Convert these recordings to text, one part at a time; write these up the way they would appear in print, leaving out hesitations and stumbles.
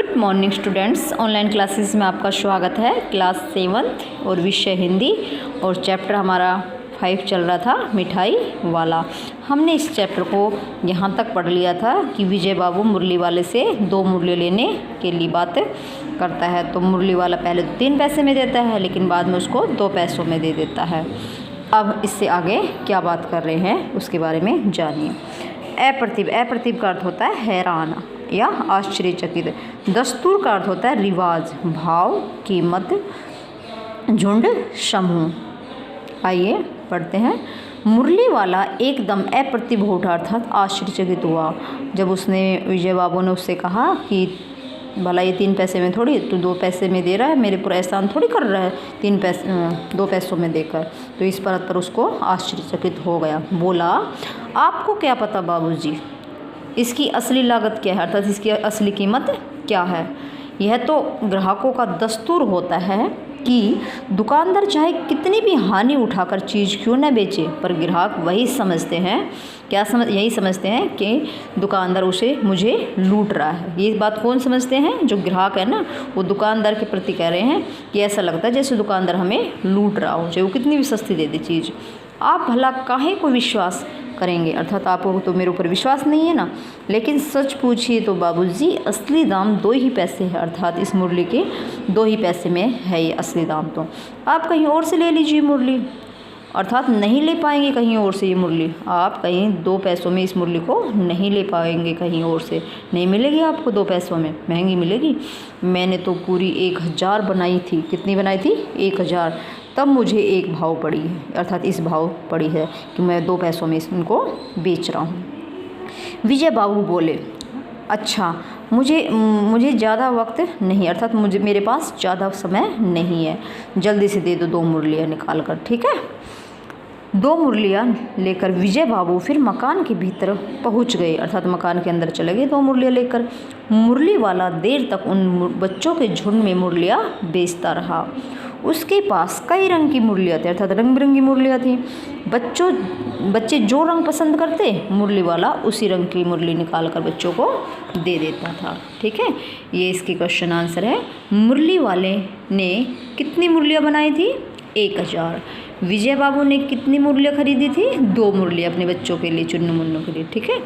Good morning students, online classes में आपका स्वागत है। क्लास 7 और विषय हिंदी और चैप्टर हमारा 5 चल रहा था मिठाई वाला। हमने इस चैप्टर को यहाँ तक पढ़ लिया था कि विजय बाबू मुरली वाले से 2 मुरली लेने के लिए बात करता है। तो मुरली वाला पहले 3 पैसे में देता है, लेकिन बाद में उसको 2 पैसों में दे देता है। अब इससे आगे क्या बात कर रहे हैं उसके बारे में जानिए। अप्रतिभ का अर्थ होता है हैरान या आश्चर्यचकित। दस्तूर का अर्थ होता है रिवाज, भाव, कीमत, झुंड, समूह। आइए पढ़ते हैं। मुरली वाला एकदम अप्रतिभ हो उठा अर्थात आश्चर्यचकित हुआ जब उसने विजय बाबू ने उससे कहा कि भला ये 3 पैसे में थोड़ी, तू 2 पैसे में दे रहा है, मेरे पर एहसान थोड़ी कर रहा है 2 पैसों में देकर। तो इस बात पर उसको आश्चर्यचकित हो गया। बोला, आपको क्या पता बाबूजी, इसकी असली लागत क्या है, अर्थात इसकी असली कीमत क्या है। यह तो ग्राहकों का दस्तूर होता है कि दुकानदार चाहे कितनी भी हानि उठाकर चीज़ क्यों न बेचे, पर ग्राहक वही समझते हैं, यही समझते हैं कि दुकानदार मुझे लूट रहा है। ये बात कौन समझते हैं? जो ग्राहक है ना, वो दुकानदार के प्रति कह रहे हैं कि ऐसा लगता है जैसे दुकानदार हमें लूट रहा हो, चाहे वो कितनी भी सस्ती दे दे चीज़। आप भला काहे को विश्वास करेंगे, अर्थात आपको तो मेरे ऊपर विश्वास नहीं है ना। लेकिन सच पूछिए तो बाबूजी, असली दाम 2 ही पैसे है, अर्थात इस मुरली के 2 ही पैसे में है ये असली दाम। तो आप कहीं और से ले लीजिए मुरली, अर्थात नहीं ले पाएंगे कहीं और से ये मुरली। आप कहीं 2 पैसों में इस मुरली को नहीं ले पाएंगे, कहीं और से नहीं मिलेगी आपको 2 पैसों में, महंगी मिलेगी। मैंने तो पूरी 1000 बनाई थी। कितनी बनाई थी? 1000। तब मुझे एक भाव पड़ी है, अर्थात इस भाव पड़ी है कि मैं 2 पैसों में इनको बेच रहा हूँ। विजय बाबू बोले, अच्छा मुझे ज़्यादा वक्त नहीं, अर्थात मेरे पास ज़्यादा समय नहीं है, जल्दी से दे दो 2 मुरलियाँ निकाल कर, ठीक है। 2 मुरलियाँ लेकर विजय बाबू फिर मकान के भीतर पहुंच गए, अर्थात मकान के अंदर चले गए 2 मुरलियाँ लेकर। मुरली वाला देर तक उन बच्चों के झुंड में मुरलियाँ बेचता रहा। उसके पास कई रंग की मुरलियाँ थी, अर्थात रंग बिरंगी मुरलियाँ थी। बच्चे जो रंग पसंद करते, मुरली वाला उसी रंग की मुरली निकाल कर बच्चों को दे देता था, ठीक है। ये इसके क्वेश्चन आंसर है। मुरली वाले ने कितनी मुरलियाँ बनाई थी? 1000। विजय बाबू ने कितनी मुरलियाँ खरीदी थी? 2 मुरलियाँ अपने बच्चों के लिए, चुन्नू मुन्नू के लिए, ठीक है।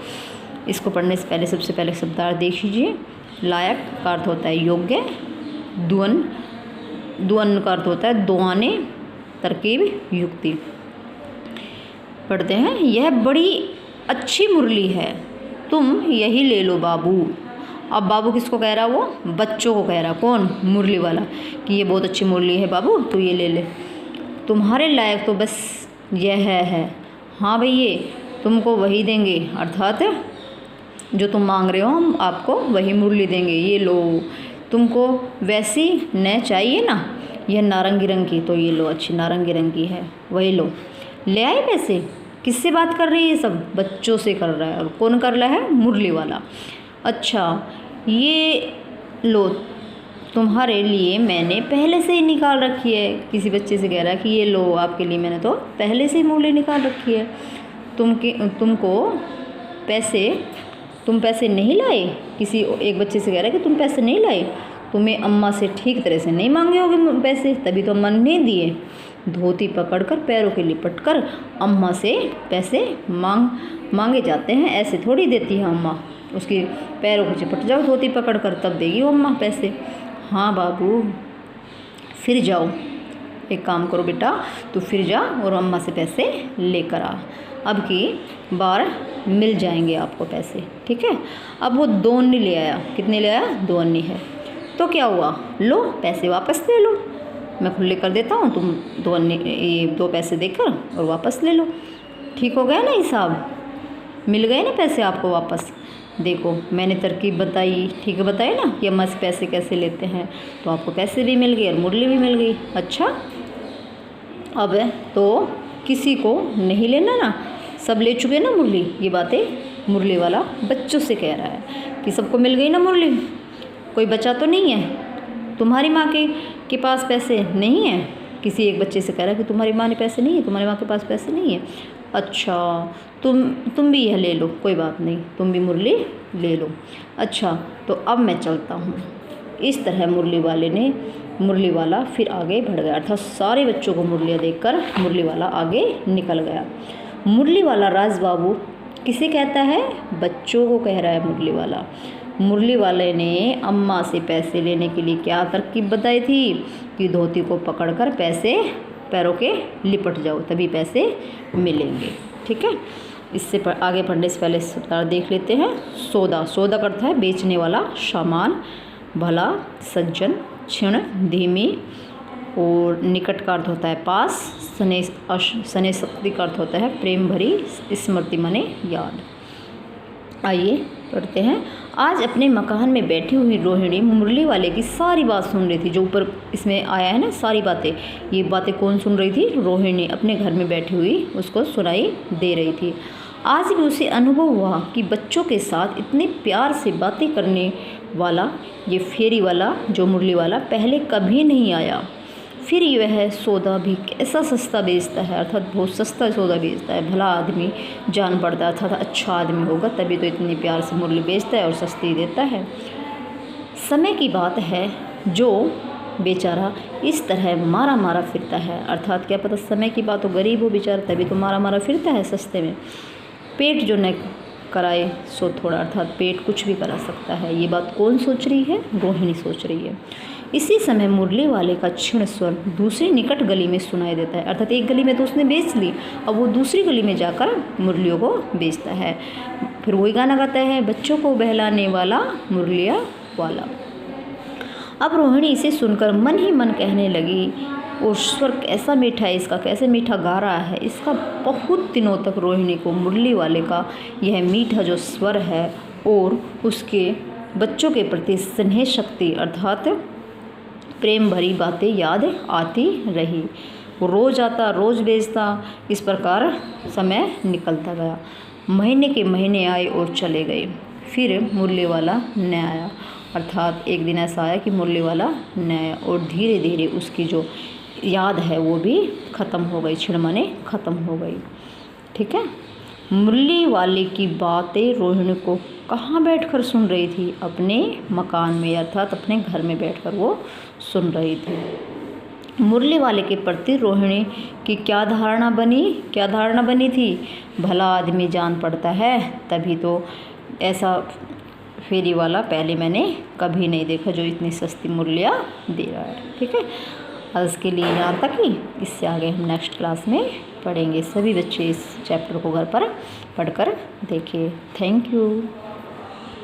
इसको पढ़ने से पहले सबसे पहले शब्दार्थ देख लीजिए। लायक का अर्थ होता है योग्य, दुअन का अर्थ होता है दुआने, तरकीब, युक्ति। पढ़ते हैं। यह बड़ी अच्छी मुरली है, तुम यही ले लो बाबू। अब बाबू किसको कह रहा? वो बच्चों को कह रहा। कौन? मुरली वाला, कि ये बहुत अच्छी मुरली है बाबू, तो ये ले ले। तुम्हारे लायक तो बस यह है। हाँ भैया, तुमको वही देंगे, अर्थात जो तुम मांग रहे हो हम आपको वही मुरली देंगे, ये लो। तुमको वैसी न चाहिए ना, यह नारंगी रंग की, तो ये लो, अच्छी नारंगी रंग की है, वही लो। ले आए पैसे? किससे बात कर रही है? सब बच्चों से कर रहा है। और कौन कर रहा है? मुरली वाला। अच्छा, ये लो, तुम्हारे लिए मैंने पहले से ही निकाल रखी है। किसी बच्चे से कह रहा है कि ये लो, आपके लिए मैंने तो पहले से ही मुरली निकाल रखी है। तुम पैसे नहीं लाए? किसी एक बच्चे से कह रहा है कि तुम पैसे नहीं लाए, तुम्हें अम्मा से ठीक तरह से नहीं मांगे होगे पैसे, तभी तो अम्मा ने नहीं दिए। धोती पकड़कर पैरों के लिपट कर अम्मा से पैसे मांगे जाते हैं, ऐसे थोड़ी देती है अम्मा। उसके पैरों को चिपट जाओ धोती पकड़कर, तब देगी वो अम्मा पैसे। हाँ बाबू, फिर जाओ, एक काम करो बेटा, तो फिर जा और अम्मा से पैसे लेकर आ। अब की बार मिल जाएंगे आपको पैसे, ठीक है। अब वो 2 अन्नी ले आया। कितने ले आया? 2 अन्नी है। तो क्या हुआ? लो, पैसे वापस ले लो, मैं खुले कर देता हूँ, तुम 2 पैसे देकर और वापस ले लो। ठीक हो गया ना हिसाब? मिल गए ना पैसे आपको वापस? देखो, मैंने तरकीब बताई, ठीक है, बताई ना कि अम्मा से पैसे कैसे लेते हैं, तो आपको पैसे भी मिल गए और मुरली भी मिल गई। अच्छा, अब तो किसी को नहीं लेना ना, सब ले चुके ना मुरली। ये बातें मुरली वाला बच्चों से कह रहा है कि सबको मिल गई ना मुरली, कोई बचा तो नहीं है। तुम्हारी माँ के पास पैसे नहीं है? किसी एक बच्चे से कह रहा है कि तुम्हारी माँ ने पैसे नहीं है, तुम्हारी माँ के पास पैसे नहीं है। अच्छा, तुम भी यह ले लो, कोई बात नहीं, तुम भी मुरली ले लो। अच्छा, तो अब मैं चलता हूँ। इस तरह मुरली वाला फिर आगे बढ़ गया, अर्थात सारे बच्चों को मुरलियाँ देखकर मुरली वाला आगे निकल गया। मुरली वाला राज बाबू किसे कहता है? बच्चों को कह रहा है मुरली वाला। मुरली वाले ने अम्मा से पैसे लेने के लिए क्या तरकीब बताई थी कि धोती को पकड़कर पैसे पैरों के लिपट जाओ, तभी पैसे मिलेंगे। ठीक है, इससे आगे पढ़ने से पहले सूत्र देख लेते हैं। सौदा, सौदा का अर्थ है बेचने वाला सामान। भला, सज्जन, क्षण, धीमी, और निकट का अर्थ होता है पास। स्नेह शक्ति का अर्थ होता है प्रेम भरी स्मृति माने याद। आइए पढ़ते हैं। आज अपने मकान में बैठी हुई रोहिणी मुरली वाले की सारी बात सुन रही थी। जो ऊपर इसमें आया है ना सारी बातें, ये बातें कौन सुन रही थी? रोहिणी अपने घर में बैठी हुई उसको सुनाई दे रही थी। आज भी उसे अनुभव हुआ कि बच्चों के साथ इतने प्यार से बातें करने वाला ये फेरी वाला जो मुरली वाला पहले कभी नहीं आया। फिर यह सौदा भी कैसा सस्ता बेचता है, अर्थात बहुत सस्ता सौदा बेचता है। भला आदमी जान पड़ता है, अर्थात अच्छा आदमी होगा तभी तो इतनी प्यार से मुरली बेचता है और सस्ती देता है। समय की बात है जो बेचारा इस तरह मारा मारा फिरता है, अर्थात क्या पता समय की बात हो, गरीब हो बेचारा तभी तो मारा मारा फिरता है सस्ते में। पेट जो न कराए सो थोड़ा, अर्थात पेट कुछ भी करा सकता है। ये बात कौन सोच रही है? रोहिणी सोच रही है। इसी समय मुरली वाले का क्षीण स्वर दूसरी निकट गली में सुनाई देता है, अर्थात एक गली में तो उसने बेच ली, अब वो दूसरी गली में जाकर मुरलियों को बेचता है। फिर वही गाना गाता है, बच्चों को बहलाने वाला मुरलिया वाला। अब रोहिणी इसे सुनकर मन ही मन कहने लगी, और स्वर कैसा मीठा है इसका, कैसे मीठा गा रहा है इसका। बहुत दिनों तक रोहिणी को मुरली वाले का यह मीठा जो स्वर है और उसके बच्चों के प्रति स्नेह शक्ति अर्थात प्रेम भरी बातें याद आती रही। वो रोज़ आता, रोज़ बेचता, इस प्रकार समय निकलता गया। महीने के महीने आए और चले गए, फिर मुरली वाला न आया, अर्थात एक दिन ऐसा आया कि मुरली वाला न आया और धीरे धीरे उसकी जो याद है वो भी ख़त्म हो गई, क्षण माने ख़त्म हो गई। ठीक है, मुरली वाले की बातें रोहिणी को कहाँ बैठकर सुन रही थी? अपने मकान में, अर्थात अपने घर में बैठकर वो सुन रही थी। मुरली वाले के प्रति रोहिणी की क्या धारणा बनी थी? भला आदमी जान पड़ता है तभी तो। ऐसा फेरी वाला पहले मैंने कभी नहीं देखा जो इतनी सस्ती मुरलियाँ दे रहा है। ठीक है, आज के लिए यहाँ तक ही, इससे आगे हम नेक्स्ट क्लास में पढ़ेंगे। सभी बच्चे इस चैप्टर को घर पर पढ़कर देखिए। Thank you.